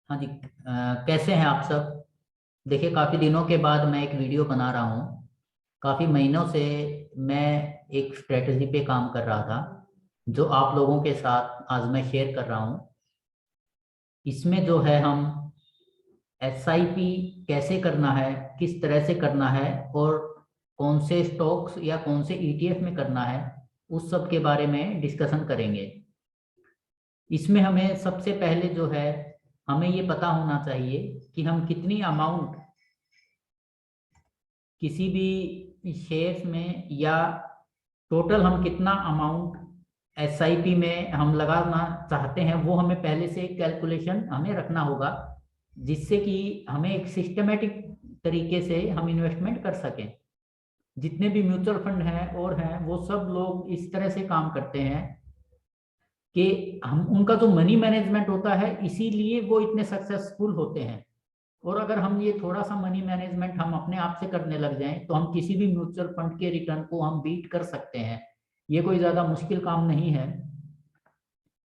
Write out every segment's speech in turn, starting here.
हाँ जी। कैसे हैं आप सब। देखिए, काफ़ी दिनों के बाद मैं एक वीडियो बना रहा हूँ। काफ़ी महीनों से मैं एक स्ट्रेटजी पे काम कर रहा था, जो आप लोगों के साथ आज मैं शेयर कर रहा हूँ। इसमें जो है, हम एसआईपी कैसे करना है, किस तरह से करना है, और कौन से स्टॉक्स या कौन से ईटीएफ में करना है, उस सब के बारे में डिस्कशन करेंगे। इसमें हमें सबसे पहले जो है, हमें ये पता होना चाहिए कि हम कितनी अमाउंट किसी भी शेयर्स में, या टोटल हम कितना अमाउंट एसआईपी में हम लगाना चाहते हैं, वो हमें पहले से कैलकुलेशन हमें रखना होगा, जिससे कि हमें एक सिस्टमेटिक तरीके से हम इन्वेस्टमेंट कर सकें। जितने भी म्यूचुअल फंड हैं और हैं, वो सब लोग इस तरह से काम करते हैं कि हम उनका जो मनी मैनेजमेंट होता है, इसीलिए वो इतने सक्सेसफुल होते हैं। और अगर हम ये थोड़ा सा मनी मैनेजमेंट हम अपने आप से करने लग जाएं, तो हम किसी भी म्यूचुअल फंड के रिटर्न को हम बीट कर सकते हैं। ये कोई ज़्यादा मुश्किल काम नहीं है।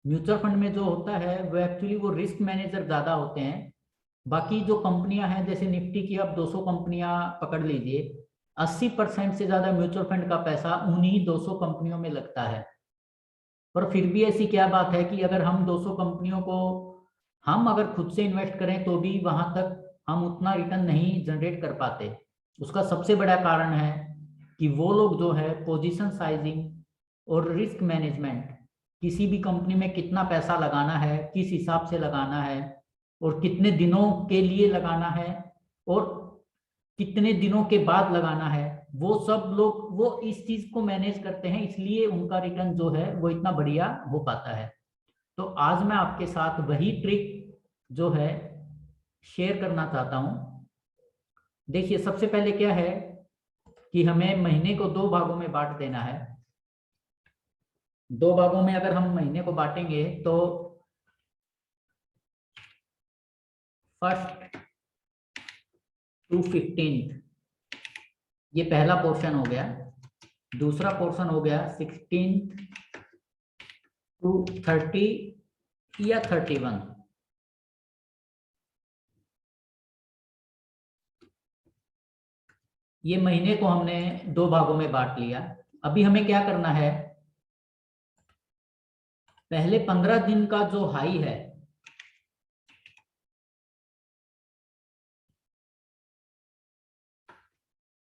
म्यूचुअल फंड में जो होता है, वो एक्चुअली वो रिस्क मैनेजर ज़्यादा होते हैं। बाकी जो कंपनियां हैं, जैसे निफ्टी की आप 200 कंपनियां पकड़ लीजिए, 80% से ज़्यादा म्यूचुअल फंड का पैसा उन्हीं 200 कंपनियों में लगता है। पर फिर भी ऐसी क्या बात है कि अगर हम 200 कंपनियों को हम अगर खुद से इन्वेस्ट करें, तो भी वहां तक हम उतना रिटर्न नहीं जनरेट कर पाते। उसका सबसे बड़ा कारण है कि वो लोग जो है पोजीशन साइजिंग और रिस्क मैनेजमेंट, किसी भी कंपनी में कितना पैसा लगाना है, किस हिसाब से लगाना है, और कितने दिनों के लिए लगाना है, और कितने दिनों के बाद लगाना है, वो सब लोग वो इस चीज को मैनेज करते हैं। इसलिए उनका रिटर्न जो है वो इतना बढ़िया हो पाता है। तो आज मैं आपके साथ वही ट्रिक जो है शेयर करना चाहता हूं। देखिए, सबसे पहले क्या है कि हमें महीने को दो भागों में बांट देना है। दो भागों में अगर हम महीने को बांटेंगे, तो फर्स्ट टू 15, ये पहला पोर्शन हो गया। दूसरा पोर्शन हो गया 16 टू 30 या 31। ये महीने को हमने दो भागों में बांट लिया। अभी हमें क्या करना है, पहले 15 दिन का जो हाई है,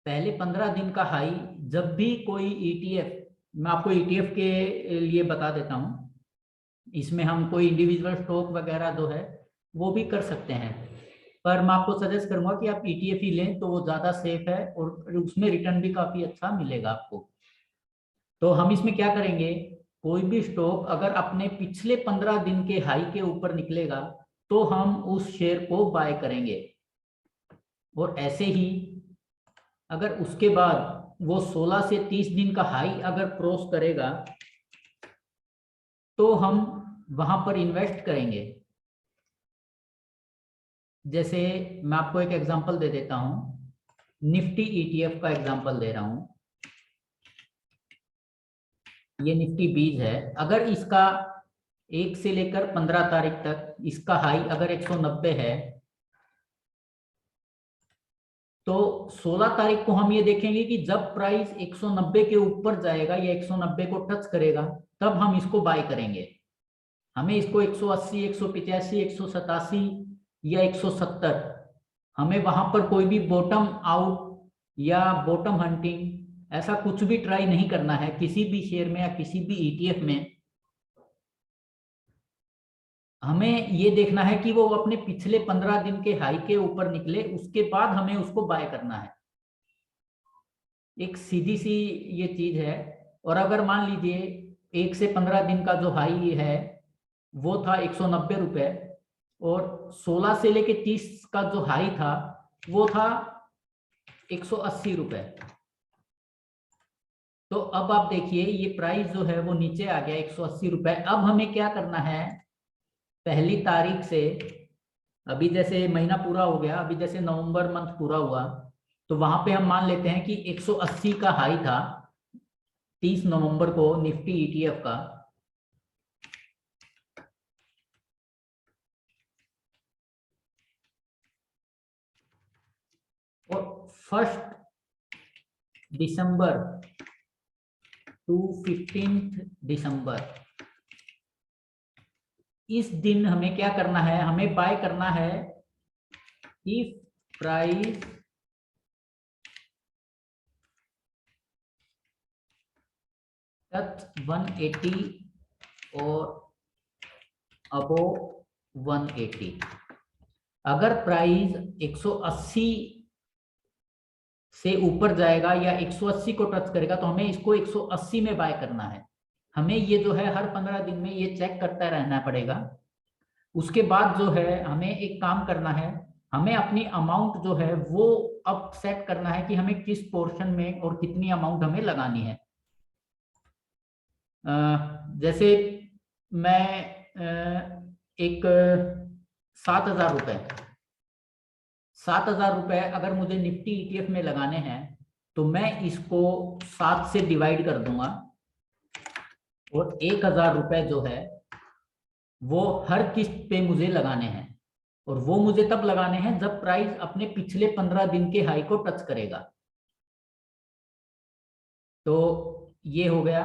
पहले 15 दिन का हाई, जब भी कोई ईटीएफ, मैं आपको ईटीएफ के लिए बता देता हूं, इसमें हम कोई इंडिविजुअल स्टॉक वगैरह जो है वो भी कर सकते हैं, पर मैं आपको सजेस्ट करूंगा कि आप ईटीएफ ही लें, तो वो ज़्यादा सेफ है और उसमें रिटर्न भी काफ़ी अच्छा मिलेगा आपको। तो हम इसमें क्या करेंगे, कोई भी स्टॉक अगर अपने पिछले 15 दिन के हाई के ऊपर निकलेगा, तो हम उस शेयर को बाय करेंगे। और ऐसे ही अगर उसके बाद वो 16 से 30 दिन का हाई अगर क्रॉस करेगा, तो हम वहां पर इन्वेस्ट करेंगे। जैसे मैं आपको एक एग्जांपल दे देता हूं, निफ्टी ईटीएफ का एग्जांपल दे रहा हूं। ये निफ्टी 20 है। अगर इसका 1 से लेकर 15 तारीख तक इसका हाई अगर 190 है, तो 16 तारीख को हम ये देखेंगे कि जब प्राइस 190 के ऊपर जाएगा या 190 को टच करेगा, तब हम इसको बाय करेंगे। हमें इसको 180, 185, 187 या 170, हमें वहां पर कोई भी बॉटम आउट या बॉटम हंटिंग ऐसा कुछ भी ट्राई नहीं करना है किसी भी शेयर में या किसी भी ईटीएफ में। हमें ये देखना है कि वो अपने पिछले 15 दिन के हाई के ऊपर निकले, उसके बाद हमें उसको बाय करना है। एक सीधी सी ये चीज है। और अगर मान लीजिए 1 से 15 दिन का जो हाई है वो था 190 रुपए, और 16 से लेके 30 का जो हाई था वो था 180 रुपए। तो अब आप देखिए, ये प्राइस जो है वो नीचे आ गया 180 रुपए। अब हमें क्या करना है, पहली तारीख से, अभी जैसे महीना पूरा हो गया, अभी जैसे नवंबर मंथ पूरा हुआ, तो वहां पे हम मान लेते हैं कि 180 का हाई था 30 नवंबर को निफ्टी ईटीएफ का। 1 दिसंबर टू 15 दिसंबर, इस दिन हमें क्या करना है, हमें बाय करना है इफ प्राइस टच 180 और अबोव 180। अगर प्राइस 180 से ऊपर जाएगा या 180 को टच करेगा तो हमें इसको 180 में बाय करना है। हमें ये जो है हर 15 दिन में ये चेक करता रहना पड़ेगा। उसके बाद जो है हमें एक काम करना है, हमें अपनी अमाउंट जो है वो अब सेट करना है कि हमें किस पोर्शन में और कितनी अमाउंट हमें लगानी है। जैसे मैं एक 7,000 रुपए अगर मुझे निफ्टी ईटीएफ में लगाने हैं तो मैं इसको 7 से डिवाइड कर दूंगा और 1,000 रुपए जो है वो हर किस्त पे मुझे लगाने हैं, और वो मुझे तब लगाने हैं जब प्राइस अपने पिछले 15 दिन के हाई को टच करेगा। तो ये हो गया।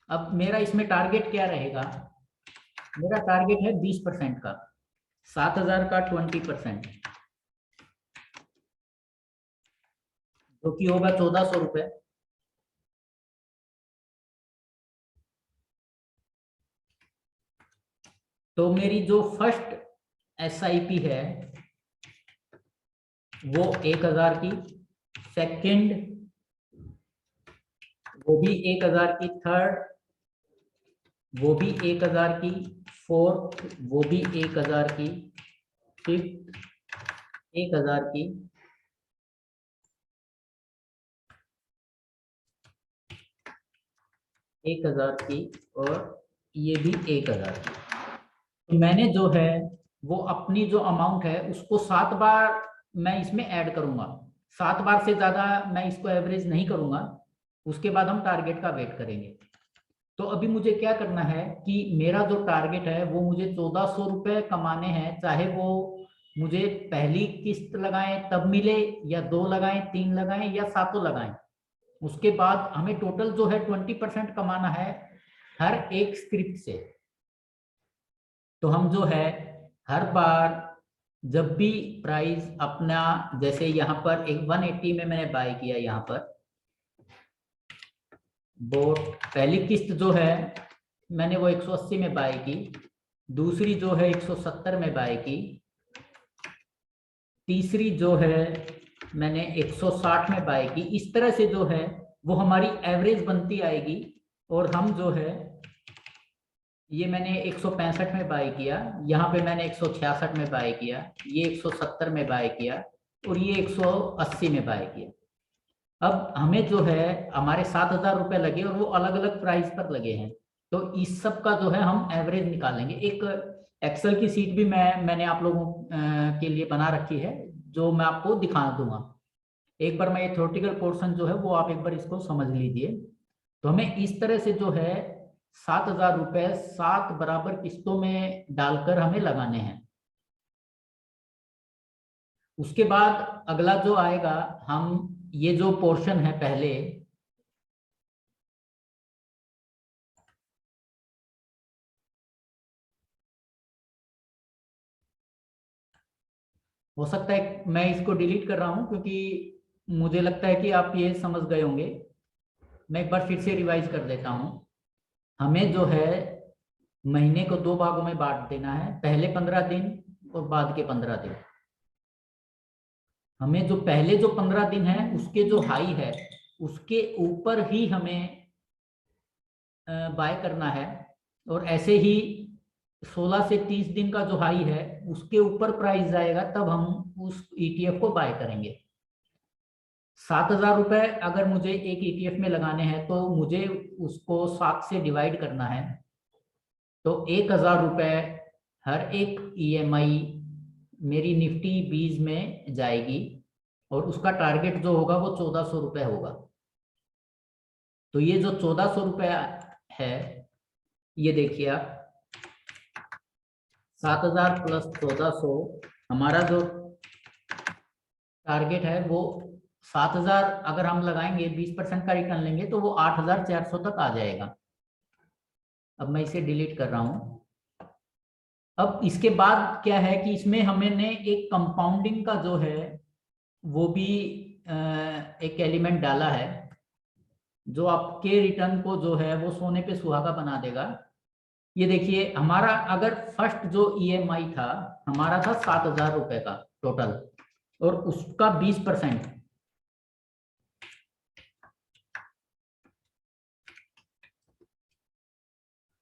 अब मेरा इसमें टारगेट क्या रहेगा, मेरा टारगेट है 20% का, 7,000 का 20%, जो कि होगा 1,400 रुपए। तो मेरी जो फर्स्ट एसआईपी है वो 1,000 की, सेकंड वो भी 1,000 की, थर्ड वो भी 1,000 की, फोर्थ वो भी 1,000 की, फिफ्थ 1,000 की, एक 1,000 की, और ये भी 1,000 की। तो मैंने जो है वो अपनी जो अमाउंट है उसको 7 बार मैं इसमें ऐड करूंगा। 7 बार से ज्यादा मैं इसको एवरेज नहीं करूंगा। उसके बाद हम टारगेट का वेट करेंगे। तो अभी मुझे क्या करना है कि मेरा जो टारगेट है वो मुझे 1,400 रुपए कमाने हैं, चाहे वो मुझे पहली किस्त लगाएं तब मिले, या 2 लगाएं, 3 लगाएं, या 7 लगाएं। उसके बाद हमें टोटल जो है 20% कमाना है हर एक स्क्रिप्ट से। तो हम जो है हर बार जब भी प्राइस अपना, जैसे यहाँ पर एक 180 में मैंने बाय किया, यहाँ पर वो पहली किस्त जो है मैंने वो 180 में बाय की, दूसरी जो है 170 में बाय की, तीसरी जो है मैंने 160 में बाय की। इस तरह से जो है वो हमारी एवरेज बनती आएगी। और हम जो है ये मैंने 165 में बाय किया, यहाँ पे मैंने 166 में बाय किया, ये 170 में बाय किया, और ये 180 में बाय किया। अब हमें जो है हमारे 7,000 रुपए लगे और वो अलग अलग प्राइस पर लगे हैं। तो इस सब का जो है हम एवरेज निकालेंगे। एक एक्सेल की सीट भी मैंने आप लोगों के लिए बना रखी है, जो मैं आपको दिखा दूंगा। एक बार मैं ये थ्योरेटिकल पोर्शन जो है वो आप एक बार इसको समझ लीजिए। तो हमें इस तरह से जो है 7,000 रुपए 7 बराबर किस्तों में डालकर हमें लगाने हैं। उसके बाद अगला जो आएगा, हम ये जो पोर्शन है पहले, हो सकता है मैं इसको डिलीट कर रहा हूं क्योंकि मुझे लगता है कि आप ये समझ गए होंगे। मैं एक बार फिर से रिवाइज कर देता हूं। हमें जो है महीने को 2 भागों में बांट देना है, पहले 15 दिन और बाद के 15 दिन। हमें जो पहले जो 15 दिन है उसके जो हाई है उसके ऊपर ही हमें बाय करना है, और ऐसे ही 16 से 30 दिन का जो हाई है उसके ऊपर प्राइस जाएगा तब हम उस ईटीएफ को बाय करेंगे। 7,000 रुपए अगर मुझे एक ईटीएफ में लगाने हैं तो मुझे उसको 7 से डिवाइड करना है। तो 1,000 रुपए हर एक ईएमआई मेरी निफ्टी 20 में जाएगी, और उसका टारगेट जो होगा वो 1,400 रुपए होगा। तो ये जो 1,400 रुपए है, ये देखिए आप, 7,000 प्लस 1,400, हमारा जो टारगेट है वो 7,000 अगर हम लगाएंगे 20% का रिटर्न लेंगे तो वो 8,400 तक आ जाएगा। अब मैं इसे डिलीट कर रहा हूं। अब इसके बाद क्या है कि इसमें हमने एक कंपाउंडिंग का जो है वो भी एक एलिमेंट डाला है जो आपके रिटर्न को जो है वो सोने पे सुहागा बना देगा। ये देखिए, हमारा अगर फर्स्ट जो ईएमआई था हमारा था 7,000 रुपए का टोटल, और उसका 20%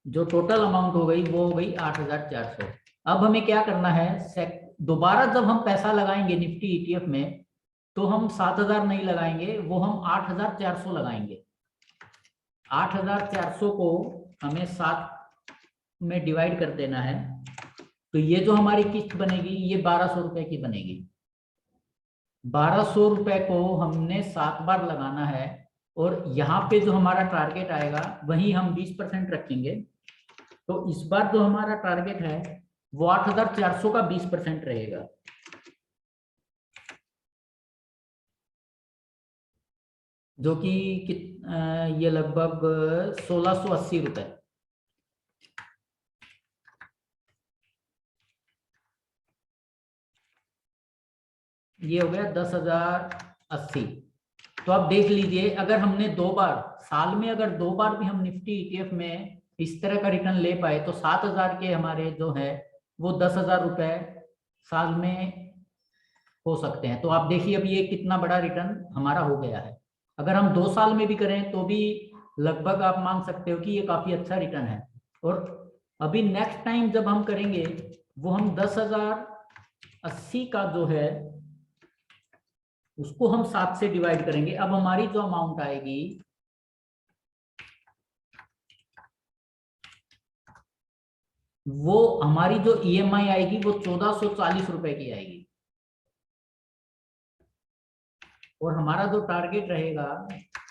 जो टोटल अमाउंट हो गई वो हो गई 8,400। अब हमें क्या करना है, दोबारा जब हम पैसा लगाएंगे निफ्टी ईटीएफ में तो हम 7,000 नहीं लगाएंगे, वो हम 8,400 लगाएंगे। 8,400 को हमें 7 में डिवाइड कर देना है, तो ये जो हमारी किस्त बनेगी ये 1,200 रुपए की बनेगी। 1,200 रुपए को हमने 7 बार लगाना है, और यहाँ पे जो हमारा टारगेट आएगा वही हम 20% रखेंगे। तो इस बार जो हमारा टारगेट है वो 8,400 का 20% रहेगा, जो कि ये लगभग 1,680 रुपए। ये हो गया 10,080। तो आप देख लीजिए, अगर हमने 2 बार साल में, अगर 2 बार भी हम निफ्टी ईटीएफ में इस तरह का रिटर्न ले पाए तो 7,000 के हमारे जो है वो 10,000 रुपए साल में हो सकते हैं। तो आप देखिए अब ये कितना बड़ा रिटर्न हमारा हो गया है। अगर हम 2 साल में भी करें तो भी लगभग आप मान सकते हो कि ये काफी अच्छा रिटर्न है। और अभी नेक्स्ट टाइम जब हम करेंगे वो हम 10,080 का जो है उसको हम 7 से डिवाइड करेंगे। अब हमारी जो अमाउंट आएगी वो हमारी जो ईएमआई आएगी वो 1,440 रुपए की आएगी, और हमारा जो टारगेट रहेगा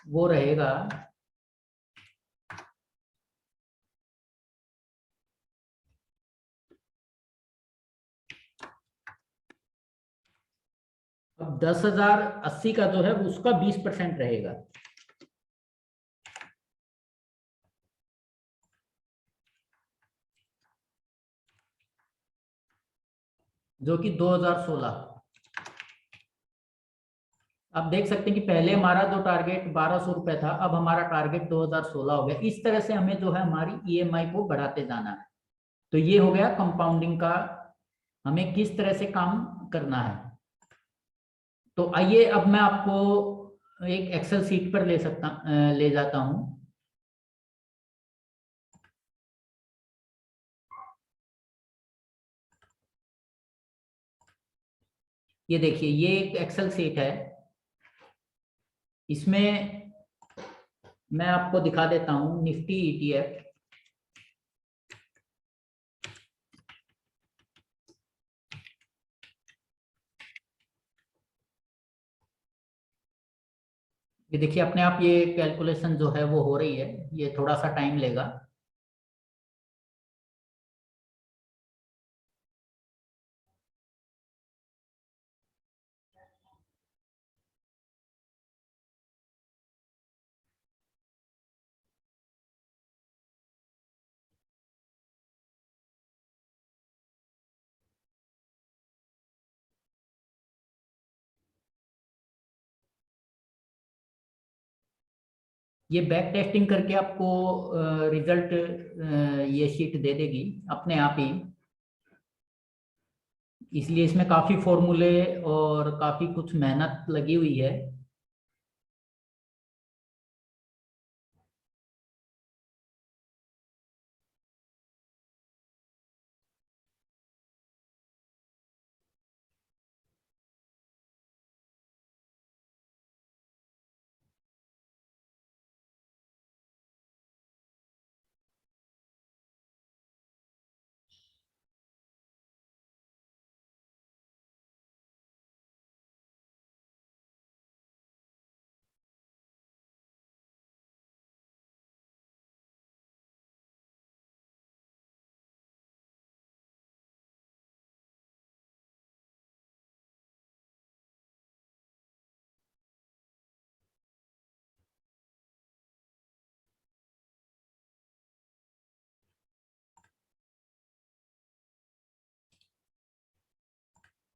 वो रहेगा 10,080 का जो है उसका 20% रहेगा, जो कि 2,016। आप देख सकते हैं कि पहले हमारा जो टारगेट 1,200 रुपए था, अब हमारा टारगेट 2,016 हो गया। इस तरह से हमें जो है हमारी ईएमआई को बढ़ाते जाना है। तो ये हो गया कंपाउंडिंग का, हमें किस तरह से काम करना है। तो आइए अब मैं आपको एक एक्सेल सीट पर ले जाता हूं। ये देखिए, ये एक एक्सेल सीट है। इसमें मैं आपको दिखा देता हूं निफ्टी ईटीएफ। ये देखिए अपने आप ये कैलकुलेशन जो है वो हो रही है, ये थोड़ा सा टाइम लेगा। ये बैक टेस्टिंग करके आपको रिजल्ट ये शीट दे देगी अपने आप ही। इसलिए इसमें काफी फॉर्मूले और काफी कुछ मेहनत लगी हुई है।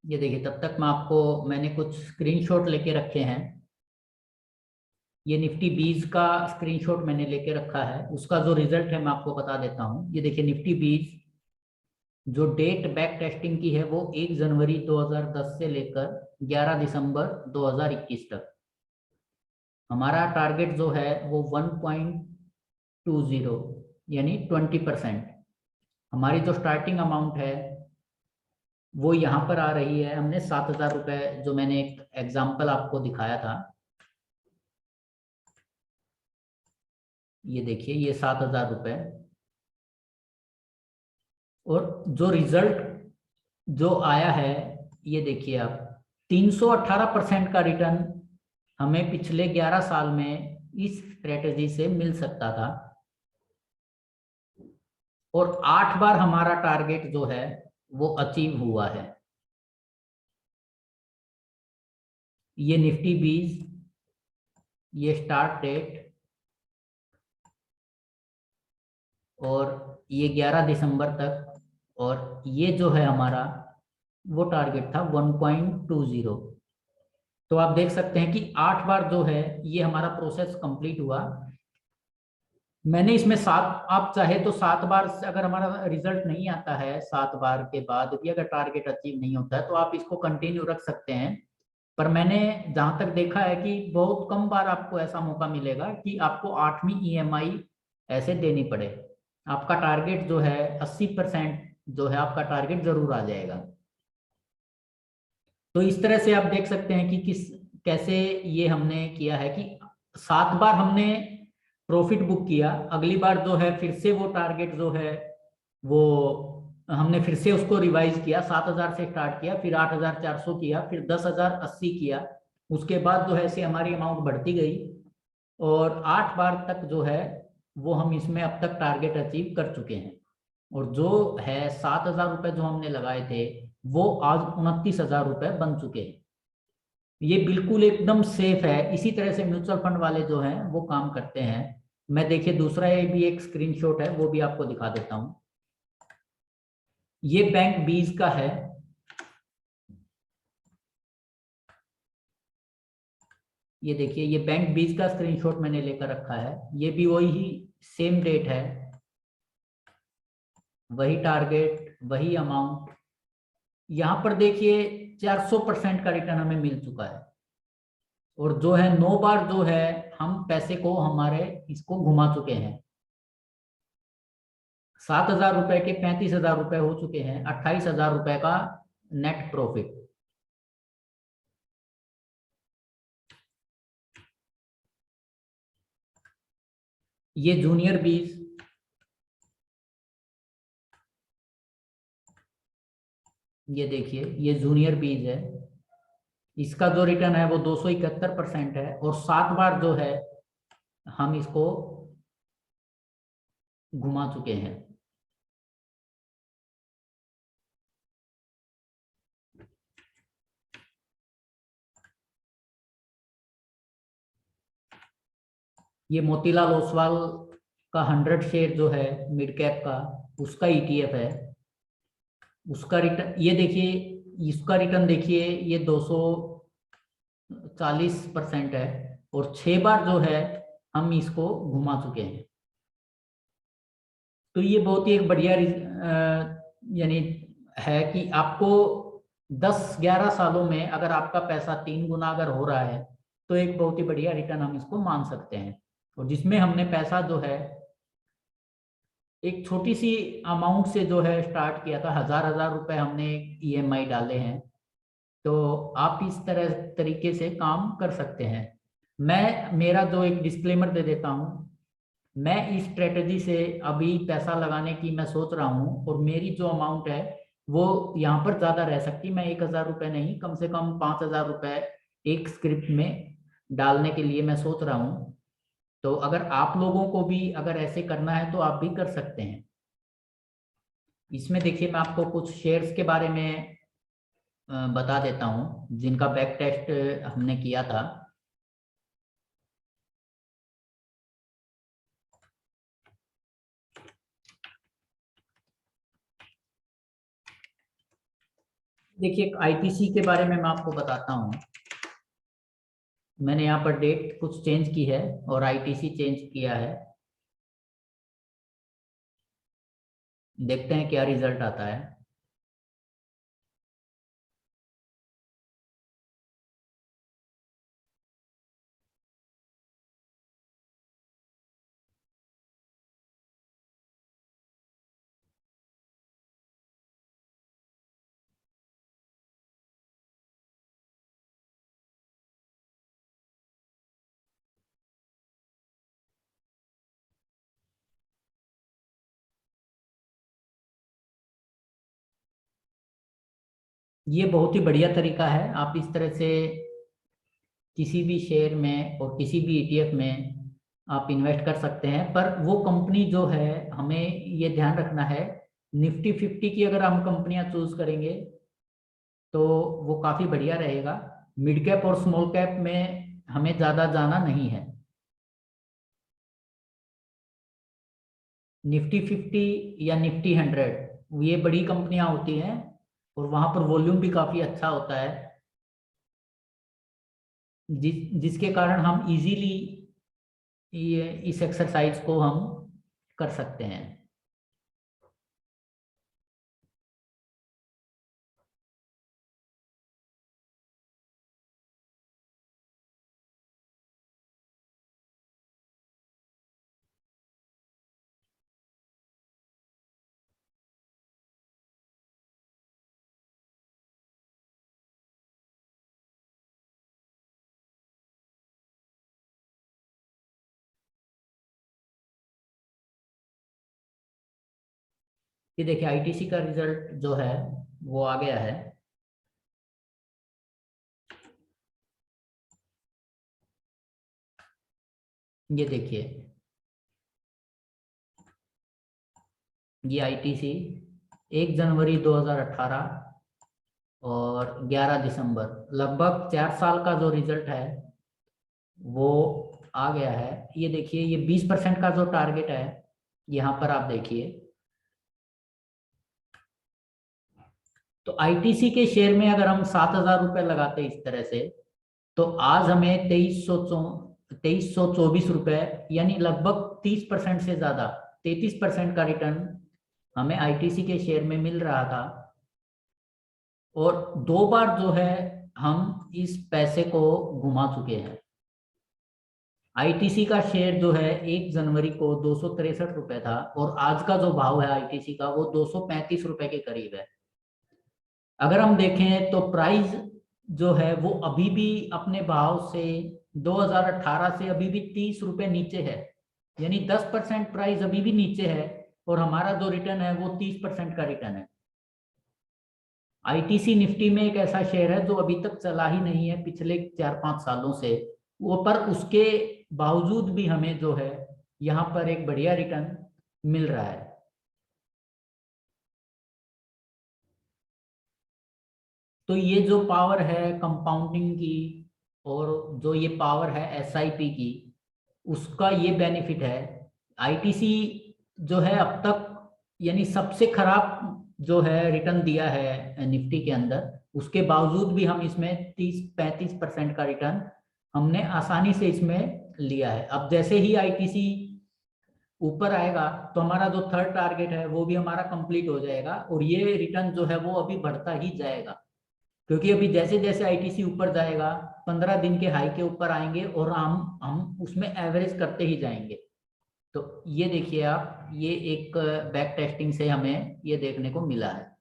ये देखिए, तब तक मैंने कुछ स्क्रीनशॉट लेके रखे हैं। ये निफ्टी 20 का स्क्रीनशॉट मैंने लेके रखा है, उसका जो रिजल्ट है मैं आपको बता देता हूँ। ये देखिए, निफ्टी 20 जो डेट बैक टेस्टिंग की है वो 1 जनवरी 2010 से लेकर 11 दिसंबर 2021 तक। हमारा टारगेट जो है वो 1.20 यानी 20%। हमारी जो स्टार्टिंग अमाउंट है वो यहाँ पर आ रही है। हमने 7,000 रुपये, जो मैंने एक एग्जाम्पल आपको दिखाया था, ये देखिए, ये 7,000 रुपये। और जो रिजल्ट जो आया है, ये देखिए आप, 318% का रिटर्न हमें पिछले 11 साल में इस स्ट्रेटेजी से मिल सकता था। और 8 बार हमारा टारगेट जो है वो अचीव हुआ है। ये निफ्टी 20, ये स्टार्ट डेट, और ये 11 दिसंबर तक, और ये जो है हमारा वो टारगेट था 1.20। तो आप देख सकते हैं कि 8 बार जो है ये हमारा प्रोसेस कंप्लीट हुआ। मैंने इसमें 7, आप चाहे तो 7 बार से अगर हमारा रिजल्ट नहीं आता है, 7 बार के बाद भी अगर टारगेट अचीव नहीं होता है, तो आप इसको कंटिन्यू रख सकते हैं। पर मैंने जहां तक देखा है कि बहुत कम बार आपको ऐसा मौका मिलेगा कि आपको 8वीं ईएमआई ऐसे देनी पड़े। आपका टारगेट जो है 80% जो है आपका टारगेट जरूर आ जाएगा। तो इस तरह से आप देख सकते हैं कि कैसे ये हमने किया है कि 7 बार हमने प्रॉफिट बुक किया। अगली बार जो है फिर से वो टारगेट जो है वो हमने फिर से उसको रिवाइज किया, 7,000 से स्टार्ट किया, फिर 8,400 किया, फिर 10,080 किया। उसके बाद जो है ऐसे हमारी अमाउंट बढ़ती गई, और 8 बार तक जो है वो हम इसमें अब तक टारगेट अचीव कर चुके हैं। और जो है 7,000 रुपये जो हमने लगाए थे वो आज 29,000 रुपये बन चुके हैं। ये बिल्कुल एकदम सेफ है। इसी तरह से म्यूचुअल फंड वाले जो हैं वो काम करते हैं। मैं देखिए दूसरा ये भी एक स्क्रीनशॉट है, वो भी आपको दिखा देता हूं। ये बैंक 20 का है। ये देखिए, ये बैंक 20 का स्क्रीनशॉट मैंने लेकर रखा है। ये भी वही सेम डेट है, वही टारगेट, वही अमाउंट। यहाँ पर देखिए 400% का रिटर्न हमें मिल चुका है। और जो है 9 बार जो है हम पैसे को हमारे इसको घुमा चुके हैं। 7,000 रुपए के 35,000 रुपए हो चुके हैं, 28,000 रुपए का नेट प्रॉफिट। ये जूनियर 20, ये देखिए, ये जूनियर 20 है। इसका जो रिटर्न है वो 271% है, और 7 बार जो है हम इसको घुमा चुके हैं। ये मोतीलाल ओसवाल का 100 शेयर जो है मिड कैप का, उसका ईटीएफ है। उसका रिटर्न ये देखिए, इसका रिटर्न देखिए, ये 240% है। और 6 बार जो है हम इसको घुमा चुके हैं। तो ये बहुत ही एक बढ़िया यानी है कि आपको 10-11 सालों में अगर आपका पैसा 3 गुना अगर हो रहा है, तो एक बहुत ही बढ़िया रिटर्न हम इसको मान सकते हैं। और जिसमें हमने पैसा जो है एक छोटी सी अमाउंट से जो है स्टार्ट किया था, 1,000 रुपए हमने ईएमआई डाले हैं। तो आप इस तरह तरीके से काम कर सकते हैं। मैं मेरा जो एक डिस्क्लेमर दे देता हूँ, मैं इस स्ट्रेटजी से अभी पैसा लगाने की मैं सोच रहा हूँ, और मेरी जो अमाउंट है वो यहाँ पर ज़्यादा रह सकती। मैं 1,000 रुपये नहीं, कम से कम 5,000 रुपये एक स्क्रिप्ट में डालने के लिए मैं सोच रहा हूँ। तो अगर आप लोगों को भी अगर ऐसे करना है तो आप भी कर सकते हैं। इसमें देखिए, मैं आपको कुछ शेयर्स के बारे में बता देता हूँ जिनका बैक टेस्ट हमने किया था। देखिए आईटीसी के बारे में मैं आपको बताता हूँ। मैंने यहाँ पर डेट कुछ चेंज की है और आईटीसी चेंज किया है। देखते हैं क्या रिजल्ट आता है। ये बहुत ही बढ़िया तरीका है। आप इस तरह से किसी भी शेयर में और किसी भी ईटीएफ में आप इन्वेस्ट कर सकते हैं। पर वो कंपनी जो है, हमें ये ध्यान रखना है, निफ्टी 50 की अगर हम कंपनियां चूज करेंगे तो वो काफी बढ़िया रहेगा। मिड कैप और स्मॉल कैप में हमें ज्यादा जाना नहीं है। निफ्टी 50 या निफ्टी 100 ये बड़ी कंपनियां होती हैं और वहां पर वॉल्यूम भी काफी अच्छा होता है, जिसके कारण हम इजीली ये इस एक्सरसाइज को हम कर सकते हैं। ये देखिए आईटीसी का रिजल्ट जो है वो आ गया है। ये देखिए, ये आईटीसी 1 जनवरी 2018 और 11 दिसंबर, लगभग 4 साल का जो रिजल्ट है वो आ गया है। ये देखिए, ये 20% का जो टारगेट है, यहाँ पर आप देखिए। तो आईटीसी के शेयर में अगर हम 7,000 रुपये लगाते इस तरह से, तो आज हमें 2324 रुपये, यानी लगभग 30% से ज्यादा, 33% का रिटर्न हमें आईटीसी के शेयर में मिल रहा था। और 2 बार जो है हम इस पैसे को घुमा चुके हैं। आईटीसी का शेयर जो है 1 जनवरी को 263 रुपये था और आज का जो भाव है आईटीसी का वो 235 रुपये के करीब है। अगर हम देखें तो प्राइस जो है वो अभी भी अपने भाव से 2018 से अभी भी 30 रुपये नीचे है, यानी 10% प्राइस अभी भी नीचे है और हमारा जो रिटर्न है वो 30% का रिटर्न है। आईटीसी निफ्टी में एक ऐसा शेयर है जो अभी तक चला ही नहीं है पिछले 4-5 सालों से, वो पर उसके बावजूद भी हमें जो है यहाँ पर एक बढ़िया रिटर्न मिल रहा है। तो ये जो पावर है कंपाउंडिंग की और जो ये पावर है एसआईपी की, उसका ये बेनिफिट है। आईटीसी जो है अब तक, यानी सबसे खराब जो है रिटर्न दिया है निफ्टी के अंदर, उसके बावजूद भी हम इसमें 30-35% का रिटर्न हमने आसानी से इसमें लिया है। अब जैसे ही आईटीसी ऊपर आएगा तो हमारा जो थर्ड टारगेट है वो भी हमारा कंप्लीट हो जाएगा और ये रिटर्न जो है वो अभी बढ़ता ही जाएगा, क्योंकि अभी जैसे जैसे आईटीसी ऊपर जाएगा 15 दिन के हाई के ऊपर आएंगे और हम उसमें एवरेज करते ही जाएंगे। तो ये देखिए आप, ये एक बैक टेस्टिंग से हमें ये देखने को मिला है।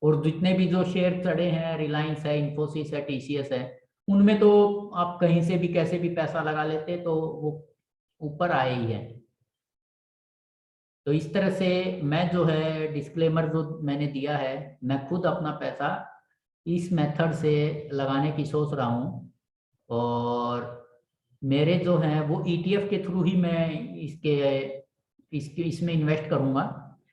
और जितने भी जो शेयर चढ़े हैं, रिलायंस है, इंफोसिस है, टीसीएस है, उनमें तो आप कहीं से भी कैसे भी पैसा लगा लेते तो वो ऊपर आए ही है। तो इस तरह से मैं जो है डिस्क्लेमर जो मैंने दिया है, मैं खुद अपना पैसा इस मेथड से लगाने की सोच रहा हूँ। और मेरे जो हैं वो ईटीएफ के थ्रू ही मैं इसके इसके इसमें इन्वेस्ट करूँगा,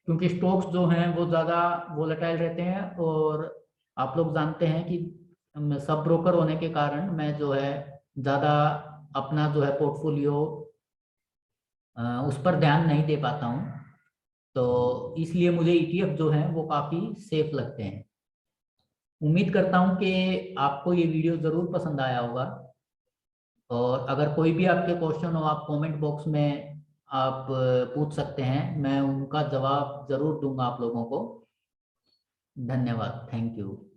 क्योंकि स्टॉक्स जो हैं वो ज़्यादा वोलेटाइल रहते हैं और आप लोग जानते हैं कि सब ब्रोकर होने के कारण मैं जो है ज़्यादा अपना जो है पोर्टफोलियो उस पर ध्यान नहीं दे पाता हूँ। तो इसलिए मुझे ईटीएफ जो है वो काफ़ी सेफ लगते हैं। उम्मीद करता हूँ कि आपको ये वीडियो ज़रूर पसंद आया होगा, और अगर कोई भी आपके क्वेश्चन हो आप कमेंट बॉक्स में आप पूछ सकते हैं, मैं उनका जवाब ज़रूर दूंगा आप लोगों को। धन्यवाद, थैंक यू।